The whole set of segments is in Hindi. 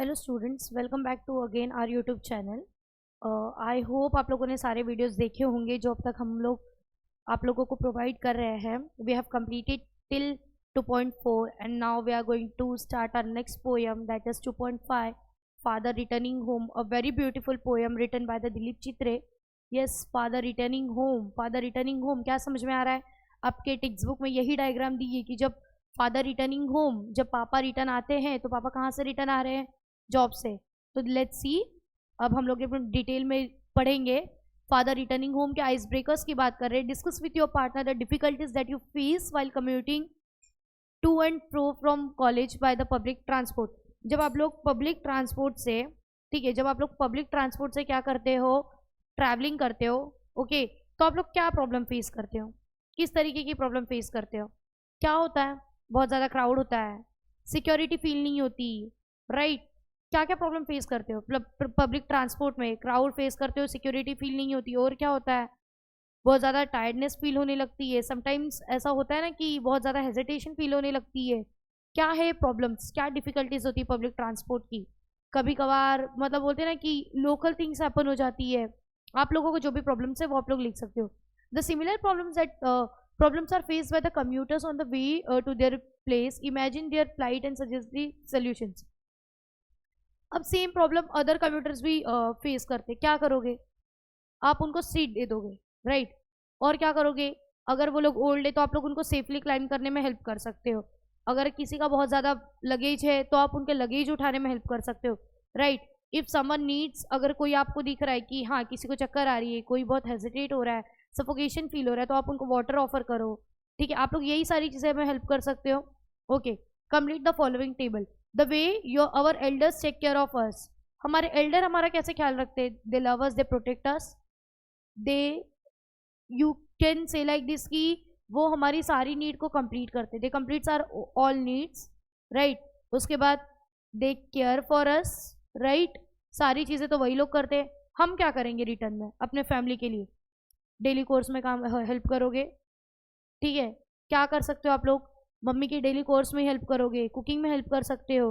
Hello students, welcome back to again our YouTube channel. I hope आप लोगों ने सारे वीडियोस देखे होंगे जो अब तक हम लोग आप लोगों को प्रोवाइड कर रहे हैं। We have completed till 2.4 and now we are going to start our next poem that is 2.5 father returning home, a very beautiful poem written by the Dilip Chitre. Yes, father returning home. Father returning home क्या समझ में आ रहा है? आपके टेक्स्ट बुक में यही डायग्राम दी है कि जब फादर रिटर्निंग होम, जब पापा रिटर्न आते हैं तो पापा कहाँ से रिटर्न आ रहे हैं? जॉब से। तो लेट्स सी, अब हम लोग डिटेल में पढ़ेंगे। फादर रिटर्निंग होम के आइस ब्रेकर्स की बात कर रहे हैं। Discuss with your partner the difficulties that you face while commuting to and fro from college by the public transport. जब आप लोग पब्लिक ट्रांसपोर्ट से, ठीक है, जब आप लोग पब्लिक ट्रांसपोर्ट से क्या करते हो, ट्रैवलिंग करते हो, ओके, तो आप लोग क्या प्रॉब्लम फेस करते हो? किस तरीके की प्रॉब्लम फेस करते हो? क्या होता है? बहुत ज़्यादा क्राउड होता है, सिक्योरिटी फील नहीं होती, राइट? क्या क्या प्रॉब्लम फेस करते हो? पब्लिक ट्रांसपोर्ट में क्राउड फेस करते हो, सिक्योरिटी फील नहीं होती, और क्या होता है? बहुत ज़्यादा टायर्डनेस फील होने लगती है। समटाइम्स ऐसा होता है ना कि बहुत ज़्यादा हेजिटेशन फील होने लगती है। क्या है प्रॉब्लम्स, क्या डिफिकल्टीज होती है पब्लिक ट्रांसपोर्ट की? कभी कभार मतलब बोलते हैं ना कि लोकल थिंग्स हैपन हो जाती है। आप लोगों को जो भी प्रॉब्लम्स है वो आप लोग लिख सकते हो। The similar problems that problems are faced by the commuters on the way to their place. Imagine their plight and suggest the solutions. अब सेम प्रॉब्लम अदर कम्यूटर्स भी फेस करते, क्या करोगे? आप उनको सीट दे दोगे, राइट? और क्या करोगे? अगर वो लोग ओल्ड है तो आप लोग उनको सेफली क्लाइम करने में हेल्प कर सकते हो। अगर किसी का बहुत ज़्यादा लगेज है तो आप उनके लगेज उठाने में हेल्प कर सकते हो, राइट? इफ़ समवन नीड्स, अगर कोई आपको दिख रहा है कि हाँ किसी को चक्कर आ रही है, कोई बहुत हेजिटेट हो रहा है, सफोकेशन फील हो रहा है, तो आप उनको वाटर ऑफर करो, ठीक है? आप लोग यही सारी चीज़ें में हेल्प कर सकते हो। Okay, complete the following table. The way your our elders take care of us. हमारे एल्डर हमारा कैसे ख्याल रखते हैं? They love us, they protect us, they, you can say like this कि वो हमारी सारी नीड को कंप्लीट करते, they completes our all needs, right? उसके बाद they care for us, right? सारी चीज़ें तो वही लोग करते हैं। हम क्या करेंगे रिटर्न में अपने फैमिली के लिए? डेली कोर्स में काम हेल्प करोगे, ठीक है? क्या कर सकते हो आप लोग? मम्मी की डेली कोर्स में हेल्प करोगे, कुकिंग में हेल्प कर सकते हो।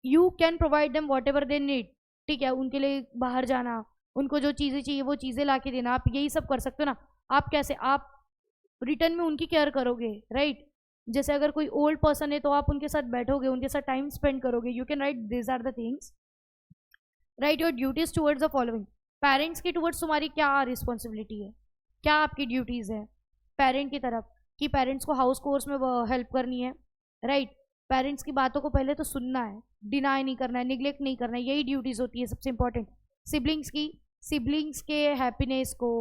You can provide them what ever they need, ठीक है? उनके लिए बाहर जाना, उनको जो चीज़ें चाहिए वो चीज़ें ला के देना, आप यही सब कर सकते हो ना। आप कैसे, आप रिटर्न में उनकी केयर करोगे, राइट? जैसे अगर कोई ओल्ड पर्सन है तो आप उनके साथ बैठोगे, उनके साथ टाइम स्पेंड करोगे। You can write this are the things. Write your duties towards the following. Parents की टूवर्ड्स तुम्हारी क्या रिस्पॉन्सिबिलिटी है? क्या आपकी ड्यूटीज़ है पेरेंट की तरफ? कि पेरेंट्स को हाउस कोर्स में हेल्प करनी है, राइट? पेरेंट्स की बातों को पहले तो सुनना है, डिनाई नहीं करना है, निग्लेक्ट नहीं करना है, यही ड्यूटीज़ होती है सबसे इंपॉर्टेंट। सिबलिंग्स की, सिबलिंग्स के हैप्पीनेस को,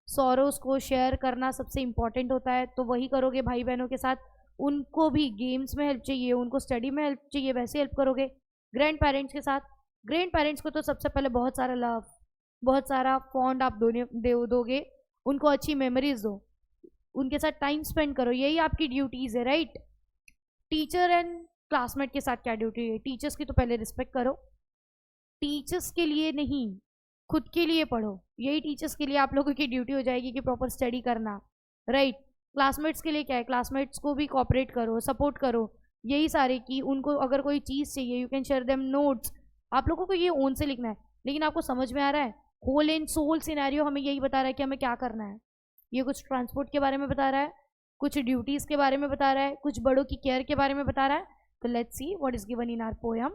सॉरोस को शेयर करना सबसे इंपॉर्टेंट होता है, तो वही करोगे भाई बहनों के साथ। उनको भी गेम्स में हेल्प चाहिए, उनको स्टडी में हेल्प चाहिए, वैसे हेल्प करोगे। ग्रैंड पेरेंट्स के साथ, ग्रैंड पेरेंट्स को तो सबसे पहले बहुत सारा लव, बहुत सारा फॉन्ड आप दोगे, उनको अच्छी मेमोरीज दो, उनके साथ टाइम स्पेंड करो, यही आपकी ड्यूटीज है, राइट? टीचर एंड क्लासमेट के साथ क्या ड्यूटी है? टीचर्स की तो पहले रिस्पेक्ट करो, टीचर्स के लिए नहीं, खुद के लिए पढ़ो, यही टीचर्स के लिए आप लोगों की ड्यूटी हो जाएगी कि प्रॉपर स्टडी करना, राइट? क्लासमेट्स के लिए क्या है? क्लासमेट्स को भी कॉपरेट करो, सपोर्ट करो, यही सारे कि उनको अगर कोई चीज़ चाहिए you can share them notes. आप लोगों को ये ओन से लिखना है, लेकिन आपको समझ में आ रहा है? होल एंड सोल सिनेरियो हमें यही बता रहा है कि हमें क्या करना है। ये कुछ ट्रांसपोर्ट के बारे में बता रहा है, कुछ ड्यूटीज़ के बारे में बता रहा है, कुछ बड़ों की केयर के बारे में बता रहा है। तो let's see what is given in our poem.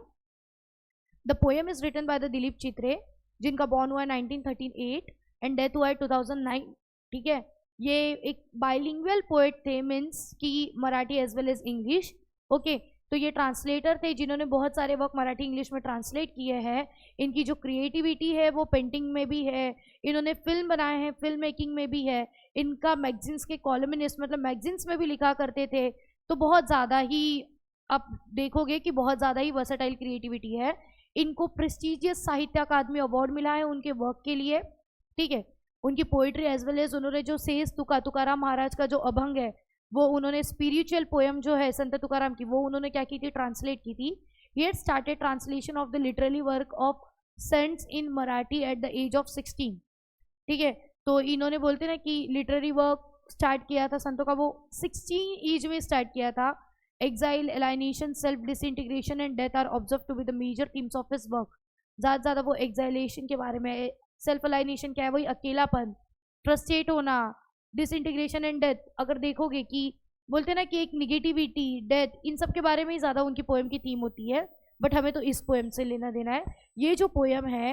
The poem is written by the Dilip Chitre, जिनका बॉर्न हुआ है 1938 एंड डेथ हुआ है 2009, ठीक है? ये एक बाइलिंगुअल पोएट थे, मीन्स कि Marathi as well as English, okay? तो ये ट्रांसलेटर थे जिन्होंने बहुत सारे वर्क मराठी इंग्लिश में ट्रांसलेट किए हैं। इनकी जो क्रिएटिविटी है वो पेंटिंग में भी है, इन्होंने फिल्म बनाए हैं, फिल्म मेकिंग में भी है। इनका मैगजीन्स के कॉलमिनिस्ट, मतलब मैगजीन्स में भी लिखा करते थे। तो बहुत ज़्यादा ही आप देखोगे कि बहुत ज़्यादा ही वर्सेटाइल क्रिएटिविटी है। इनको प्रेस्टिजियस साहित्य अकादमी अवार्ड मिला है उनके वर्क के लिए, ठीक है? उनकी पोइट्री एज वेल एज उन्होंने जो सेज तुकाराम महाराज का जो अभंग है, वो उन्होंने स्पिरिचुअल पोएम जो है संत तुकाराम की, वो उन्होंने क्या की थी? ट्रांसलेट की थी। He had started translation of the literally work of saints in Marathi at the age of 16, ठीक है? तो इन्होंने बोलते ना कि लिटरेरी वर्क स्टार्ट किया था संतों का, वो 16 एज में स्टार्ट किया था। exile, alienation, self disintegration and death are observed to be the major themes of his work. ज़्यादा ज़्यादा वो exhalation के बारे में, self alienation क्या है, वही अकेलापन, फ्रस्ट्रेट होना, डिसइंटीग्रेशन एंड डेथ, अगर देखोगे कि बोलते ना कि एक निगेटिविटी, डेथ, इन सब के बारे में ही ज़्यादा उनकी पोएम की थीम होती है। बट हमें तो इस पोएम से लेना देना है। ये जो पोएम है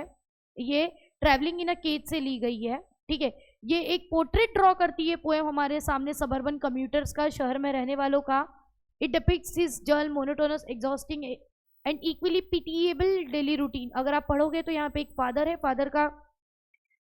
ये ट्रैवलिंग इन अ केज से ली गई है, ठीक है। ये एक पोर्ट्रेट ड्रॉ करती है पोएम हमारे सामने सबर्बन कम्यूटर्स का, शहर में रहने वालों का। It depicts his dull, monotonous, exhausting and equally pitiable daily routine. अगर आप पढ़ोगे तो यहाँ पे एक फादर है, फादर का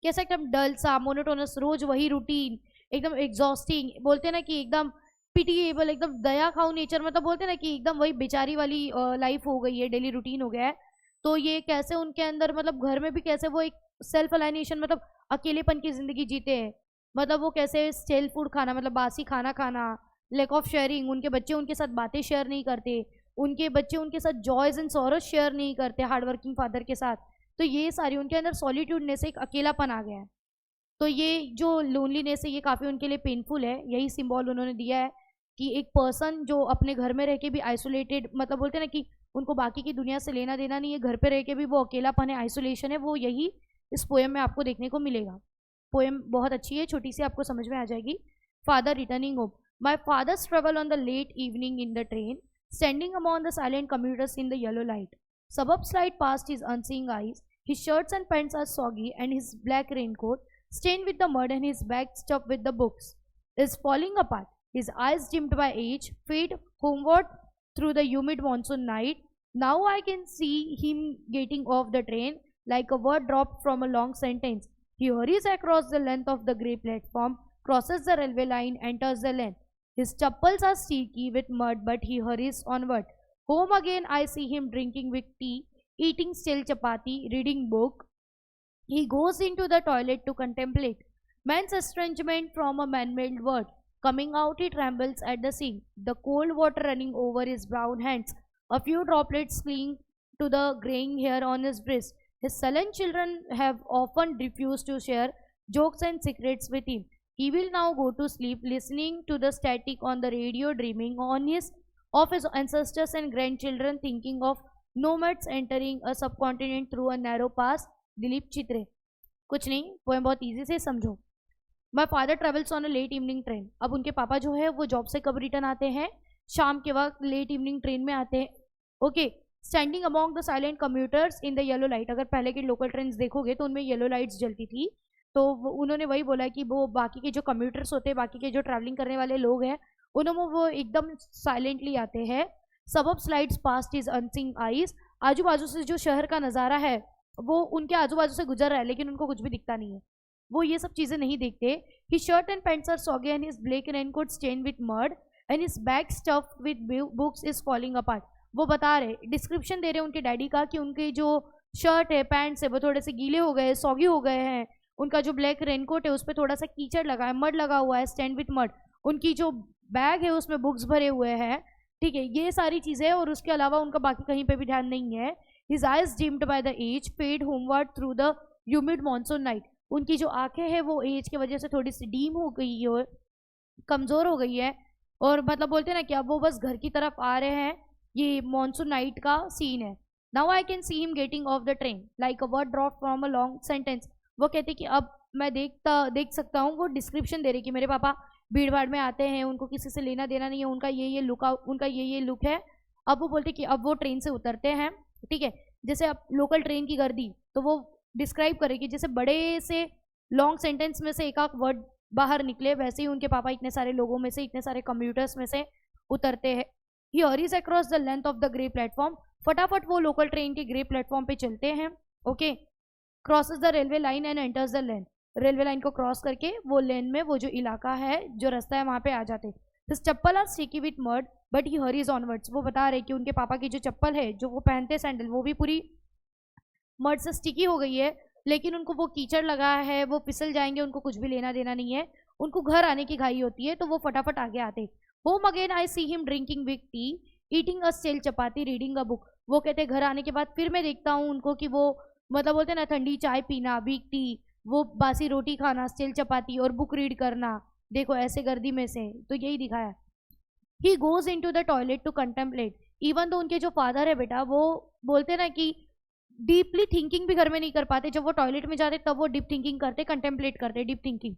कैसा एकदम डल सा, मोनोटोनस, रोज वही रूटीन, एकदम एग्जॉस्टिंग, बोलते ना कि एकदम पिटिएबल, एकदम दया खाऊ नेचर, मतलब बोलते ना कि एकदम वही बेचारी वाली लाइफ हो गई है, डेली रूटीन हो गया है। तो ये कैसे उनके अंदर, मतलब घर में भी कैसे वो एक सेल्फ अलाइनेशन, मतलब अकेलेपन की जिंदगी जीते हैं। मतलब वो कैसे स्टेल फूड खाना, मतलब बासी खाना खाना, लैक ऑफ शेयरिंग, उनके बच्चे उनके साथ बातें शेयर नहीं करते, उनके बच्चे उनके साथ जॉयज एंड सॉरोज शेयर नहीं करते हार्डवर्किंग फादर के साथ। तो ये सारी उनके अंदर सॉलिट्यूडनेस, एक अकेलापन आ गया है। तो ये जो लोनलीनेस है ये काफ़ी उनके लिए पेनफुल है। यही सिंबल उन्होंने दिया है कि एक पर्सन जो अपने घर में रह के भी आइसोलेटेड, मतलब बोलते हैं ना कि उनको बाकी की दुनिया से लेना देना नहीं है, घर पे रह के भी वो अकेलापन है, आइसोलेशन है, वो यही इस पोएम में आपको देखने को मिलेगा। पोएम बहुत अच्छी है, छोटी सी आपको समझ में आ जाएगी। Father returning home. My father's travel on the late evening in the train, standing among the silent commuters in the yellow light, suburbs slide past his unseeing eyes. His shirts and pants are soggy, and his black raincoat, stained with the mud, and his bag stuffed with the books, is falling apart. His eyes, dimmed by age, fade homeward through the humid monsoon night. Now I can see him getting off the train like a word dropped from a long sentence. He hurries across the length of the grey platform, crosses the railway line, enters the lane. His chappals are sticky with mud, but he hurries onward. Home again, I see him drinking with tea, eating stale chapati, reading book. He goes into the toilet to contemplate man's estrangement from a man-made world. Coming out, he trembles at the sink, the cold water running over his brown hands, a few droplets clinging to the graying hair on his breast. His sullen children have often refused to share jokes and secrets with him. He will now go to sleep listening to the static on the radio, dreaming of his ancestors and grandchildren, thinking of nomads entering a subcontinent through a narrow pass. Dilip Chitre. कुछ नहीं, पोएम बहुत इजी से समझो। My father travels on a late evening train. अब उनके पापा जो है वो जॉब से कब रिटर्न आते हैं, शाम के वक्त लेट इवनिंग ट्रेन में आते हैं। Okay. Standing among the silent commuters in the yellow light. अगर पहले के लोकल ट्रेन देखोगे तो उनमें येलो लाइट्स जलती थी। तो उन्होंने वही बोला कि वो बाकी के जो कम्यूटर्स होते हैं, बाकी के जो ट्रैवलिंग करने वाले लोग हैं, उन्होंने वो एकदम साइलेंटली आते हैं। सबब slides past is unseen eyes. आजू बाजू से जो शहर का नज़ारा है वो उनके आजू बाजू से गुजर रहा है, लेकिन उनको कुछ भी दिखता नहीं है, वो ये सब चीज़ें नहीं देखते। His shirt and pants are soggy and his black raincoat stained with mud and his bag stuffed with books is falling apart. वो बता रहे, डिस्क्रिप्शन दे रहे उनके डैडी का कि उनके जो शर्ट है, पैंट्स है, वो थोड़े से गीले हो गए, सॉगी हो गए हैं। उनका जो ब्लैक रेनकोट है उस पर थोड़ा सा कीचड़ लगा है, मड लगा हुआ है, स्टैंड विद मड। उनकी जो बैग है उसमें बुक्स भरे हुए हैं, ठीक है, ये सारी चीज़ें। और उसके अलावा उनका बाकी कहीं पे भी ध्यान नहीं है। His eyes dimmed by the age, fade homeward through the humid monsoon night. उनकी जो आंखें हैं वो एज की वजह से थोड़ी सी डीम हो गई है, कमज़ोर हो गई है। और मतलब बोलते हैं ना कि अब वो बस घर की तरफ आ रहे हैं। ये मॉनसून नाइट का सीन है। Now I can see him getting off the train like a word drop from a long sentence. वो कहते कि अब मैं देख सकता हूँ। वो डिस्क्रिप्शन दे रही कि मेरे पापा भीड़ भाड़ में आते हैं, उनको किसी से लेना देना नहीं है, उनका ये लुक है। अब वो बोलते कि अब वो ट्रेन से उतरते हैं, ठीक है, जैसे अब लोकल ट्रेन की गर्दी, तो वो डिस्क्राइब करेगी जैसे बड़े से लॉन्ग सेंटेंस में से एक आध वर्ड बाहर निकले, वैसे ही उनके पापा इतने सारे लोगों में से, इतने सारे कम्यूटर्स में से उतरते हैं। He hurries across the length of the grey platform. फटाफट वो लोकल ट्रेन के ग्रे प्लेटफॉर्म पे चलते हैं। Okay. Crosses the railway line and enters the lane. Railway line को क्रॉस करके वो लेन में, वो जो इलाका है, जो रास्ता है, वहाँ पे आ जाते। This chappal are sticky with mud but he hurries onwards. वो बता रहे कि उनके पापा की जो चप्पल है, जो वो पहनते सैंडल, वो भी पूरी मड से स्टिकी हो गई है, लेकिन उनको वो कीचड़ लगा है, वो फिसल जाएंगे, उनको कुछ भी लेना देना नहीं है, उनको घर आने की घाई होती है, तो वो फटाफट आगे आते। Home again I see him drinking with tea, eating a stale chapati, reading a book. वो कहते घर आने के बाद फिर मैं देखता हूँ उनको कि वो मतलब बोलते ना ठंडी चाय पीना, वीक टी, वो बासी रोटी खाना, स्टेल चपाती और बुक रीड करना। देखो ऐसे गर्दी में से, तो यही दिखाया। He goes into the toilet to contemplate. Even तो उनके जो फादर है बेटा, वो बोलते ना कि डीपली थिंकिंग भी घर में नहीं कर पाते, जब वो टॉयलेट में जाते तब वो डीप थिंकिंग करते, कंटेम्पलेट करते, deep thinking.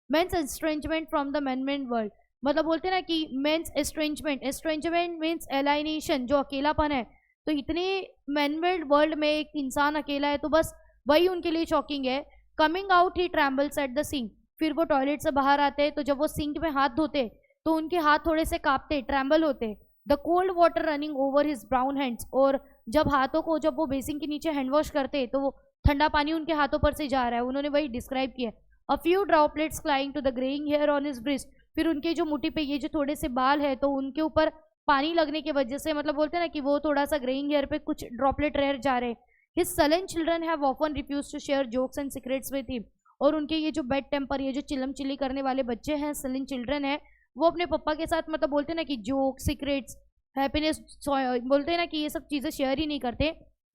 Man's estrangement from the man world, मतलब बोलते ना कि मेंस एस्ट्रेंजमेंट, एस्ट्रेंजमेंट मीन्स एलाइनेशन, जो अकेलापन है। तो इतने मैन वर्ल्ड में एक इंसान अकेला है, तो बस वही उनके लिए शॉकिंग है। Coming out he trembles at the sink, फिर वो टॉयलेट से बाहर आते हैं, तो जब वो सिंक में हाथ धोते तो उनके हाथ थोड़े से कांपते, ट्रैम्बल होते। The cold water running over his brown hands, और जब हाथों को, जब वो बेसिन के नीचे हैंड वॉश करते तो वो ठंडा पानी उनके हाथों पर से जा रहा है, उन्होंने वही डिस्क्राइब किया। A few droplets cling to the greying hair on his wrist, फिर उनके जो मुट्ठी पे ये जो थोड़े से बाल है, तो उनके ऊपर पानी लगने की वजह से, मतलब बोलते हैं ना कि वो थोड़ा सा ग्रेइंग हेयर पे कुछ ड्रॉपलेट रह जा रहे। His sullen children have often refuse to share jokes and secrets with him, और उनके ये जो बेड टेम्पर, ये जो चिलम चिली करने वाले बच्चे हैं, सलन चिल्ड्रन है, वो अपने पापा के साथ, मतलब बोलते हैं ना कि जोक, सीक्रेट्स, हैप्पीनेस, बोलते हैं ना कि ये सब चीज़ें शेयर ही नहीं करते।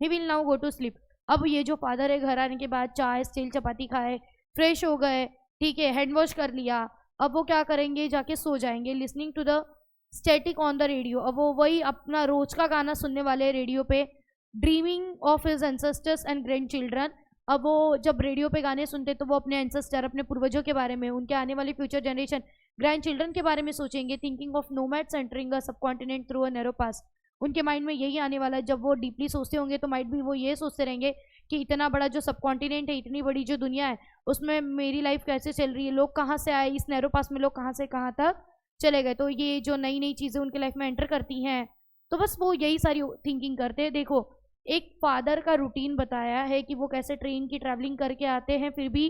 He will now go to sleep. अब ये जो फादर है, घर आने के बाद चाय स्टील चपाती खाए, फ्रेश हो गए, ठीक है, हैंड वॉश कर लिया, अब वो क्या करेंगे, जाके सो जाएंगे। Listening to the static on the radio, अब वो वही अपना रोज का गाना सुनने वाले रेडियो पे। Dreaming of his ancestors and grand children, अब वो जब रेडियो पे गाने सुनते तो वो अपने एंसेस्टर, अपने पूर्वजों के बारे में, उनके आने वाली फ्यूचर जनरेशन, ग्रैंड चिल्ड्रन के बारे में सोचेंगे। Thinking of nomads entering a subcontinent through a narrow pass, उनके माइंड में यही आने वाला है। जब वो डीपली सोचते होंगे तो माइंड भी वो ये सोचते रहेंगे कि इतना बड़ा जो सबकॉन्टिनेंट है, इतनी बड़ी जो दुनिया है, उसमें मेरी लाइफ कैसे चल रही है, लोग कहाँ से आए, इस नैरो पास में लोग कहाँ से कहाँ तक चले गए। तो ये जो नई नई चीज़ें उनके लाइफ में एंटर करती हैं, तो बस वो यही सारी थिंकिंग करते हैं। देखो, एक फादर का रूटीन बताया है कि वो कैसे ट्रेन की ट्रैवलिंग करके आते हैं, फिर भी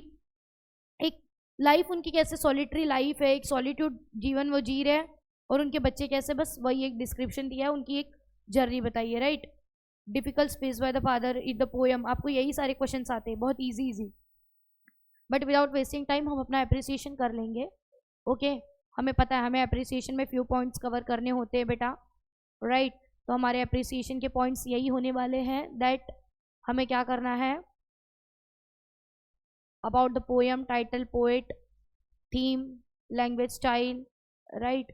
एक लाइफ उनकी कैसे सॉलिटरी लाइफ है, एक सॉलिट्यूड जीवन वो जी रहे हैं, और उनके बच्चे कैसे, बस वही एक डिस्क्रिप्शन दिया है, उनकी एक जर्नी बताइए, right. Difficult space by the father in the poem, आपको यही सारे क्वेश्चंस आते हैं, बहुत easy easy. But without wasting time हम अपना अप्रिसिएशन कर लेंगे। ओके, हमें पता है हमें अप्रिसिएशन में फ्यू पॉइंट्स कवर करने होते हैं बेटा, राइट। तो हमारे अप्रिसिएशन के पॉइंट्स यही होने वाले हैं, दैट हमें क्या करना है, about the poem, title, poet, theme, language style, right.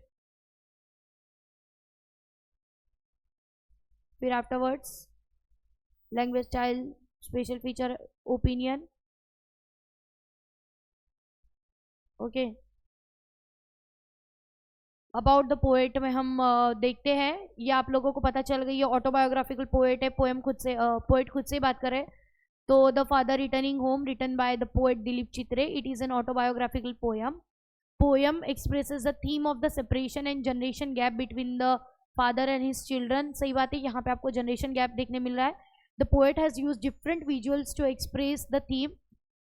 फिर afterwards language style, special feature, opinion, okay. About the poet में हम देखते हैं, ये आप लोगों को पता चल गई है, ऑटोबायोग्राफिकल पोएट है, पोएम खुद से, पोएट खुद से बात करे। तो the father returning home, written by the poet Dilip Chitre, it is an autobiographical poem. Poem expresses the theme of the separation and generation gap between the father and his children. सही बात है, यहाँ पे आपको जनरेशन गैप देखने मिल रहा है। The poet has use different visuals to express the theme,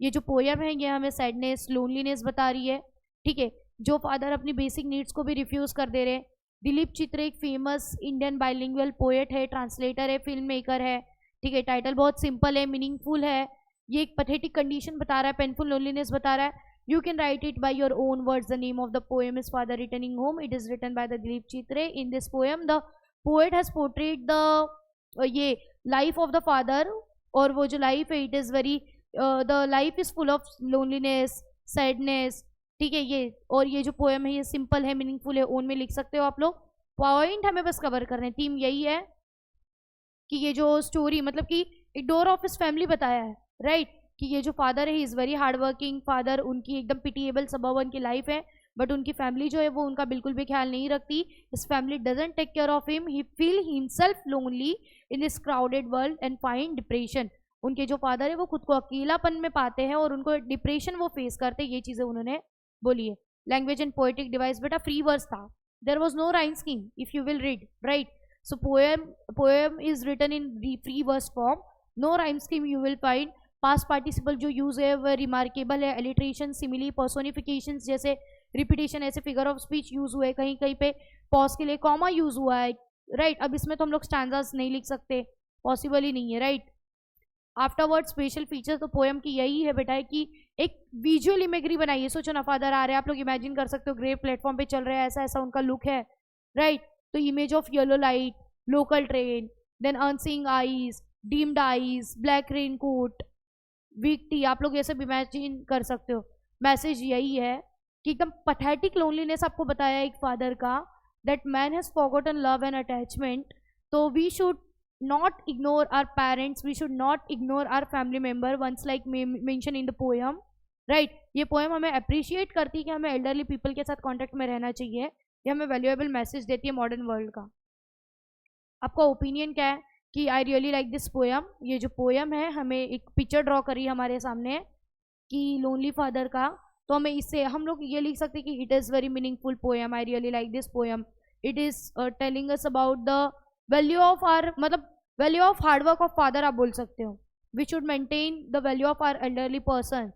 ये जो पोएम है ये हमें सैडनेस, लोनलीनेस बता रही है, ठीक है। जो फादर अपनी बेसिक नीड्स को भी रिफ्यूज कर दे रहे। दिलीप चित्रे एक फेमस इंडियन बाइलिंगुअल पोएट है, ट्रांसलेटर है, फिल्म मेकर है, ठीक है। टाइटल बहुत सिंपल है, मीनिंगफुल है, ये एक पैथेटिक कंडीशन बता रहा है, पेनफुल लोनलीनेस बता रहा है। You can write it by your own words. The name of the poem is Father Returning Home. It is written by the Dilip Chitre. In this poem, the poet has portrayed the ये life of the father, और वो जो life है, it is very the life is full of loneliness, sadness, ठीक है। ये और ये जो poem है ये simple है, meaningful है, own में लिख सकते हो आप लोग। Point हमें बस cover करने, theme यही है कि ये जो story, मतलब कि एक डोर ऑफ हिज फैमिली बताया है, राइट। कि ये जो फादर है, he is very hard working father, उनकी एकदम पिटिएबल सबर्बन की लाइफ है, बट उनकी फैमिली जो है वो उनका बिल्कुल भी ख्याल नहीं रखती। His family doesn't take care of him, he feel himself lonely in this crowded world and find depression. उनके जो फादर है वो खुद को अकेलापन में पाते हैं और उनको डिप्रेशन वो फेस करते हैं, ये चीज़ें उन्होंने बोली है। लैंग्वेज एंड पोएटिक डिवाइस, बेटा फ्री वर्स था, there was no rhyme scheme if you will read, right. So poem is written in free verse form, no rhyme scheme you will find. Past participle जो यूज है वह रिमार्केबल है, एलिट्रेशन, सिमिली, पर्सोनिफिकेशन जैसे रिपीटेशन, ऐसे फिगर ऑफ स्पीच यूज हुए, कहीं कहीं पे पॉज के लिए कॉमा यूज हुआ है, राइट। अब इसमें तो हम लोग स्टैंजास नहीं लिख सकते, पॉसिबल ही नहीं है, राइट। आफ्टरवर्ड स्पेशल फीचर तो पोएम की यही है बेटा कि एक विजुअल इमेजरी बनाइए। सोचो ना, फादर आ रहे हैं, आप लोग इमेजिन कर सकते हो, ग्रे प्लेटफॉर्म पे चल रहे हैं, ऐसा ऐसा उनका लुक है, राइट। तो image of yellow light, local train, then unseeing eyes, dimmed eyes, black raincoat, weak tea, आप लोग ये सब इमेजिन कर सकते हो। मैसेज यही है कि एकदम पैथेटिक लोनलीनेस आपको बताया एक फादर का, that man has forgotten love and attachment. So we should not ignore our parents, we should not ignore our family member, once like mentioned in the poem, right? ये पोएम हमें अप्रिशिएट करती है कि हमें एल्डरली पीपल के साथ कांटेक्ट में रहना चाहिए, ये हमें वैल्यूएबल मैसेज देती है मॉडर्न वर्ल्ड का। आपका ओपिनियन क्या है कि आई रियली लाइक दिस पोएम। ये जो पोएम है हमें एक पिक्चर ड्रॉ करी हमारे सामने कि लोनली फादर का, तो हमें इससे हम लोग ये लिख सकते हैं कि it is very meaningful poem, I really like this poem. It is telling us about the value of our, मतलब value of hard work of father आप बोल सकते हो। We should maintain the value of our elderly person,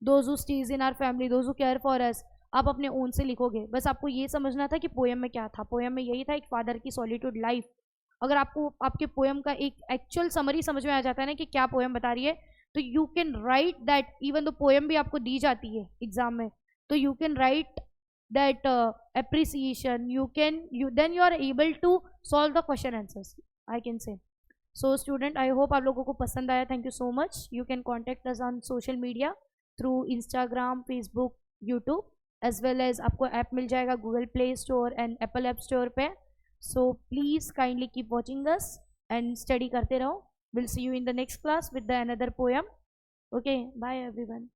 those who stay in our family, those who care for us. आप अपने ओन से लिखोगे, बस आपको ये समझना था कि पोएम में क्या था। पोएम में यही था, एक फादर की सॉलिट्यूड लाइफ। अगर आपको आपके पोएम का एक एक्चुअल समरी समझ में आ जाता है ना कि क्या पोएम बता रही है, तो you can right that. Even तो पोएम भी आपको दी जाती है एग्जाम में, तो you can right that appreciation, you then you are able to solve the question answers, I can say. So student, I hope आप लोगों को पसंद आया। Thank you so much. You can contact us on social media through Instagram, Facebook, YouTube, as well as आपको ऐप मिल जाएगा Google Play Store and Apple App Store पे। So please kindly keep watching us and study करते रहो। Will see you in the next class with the another poem. Okay, bye everyone.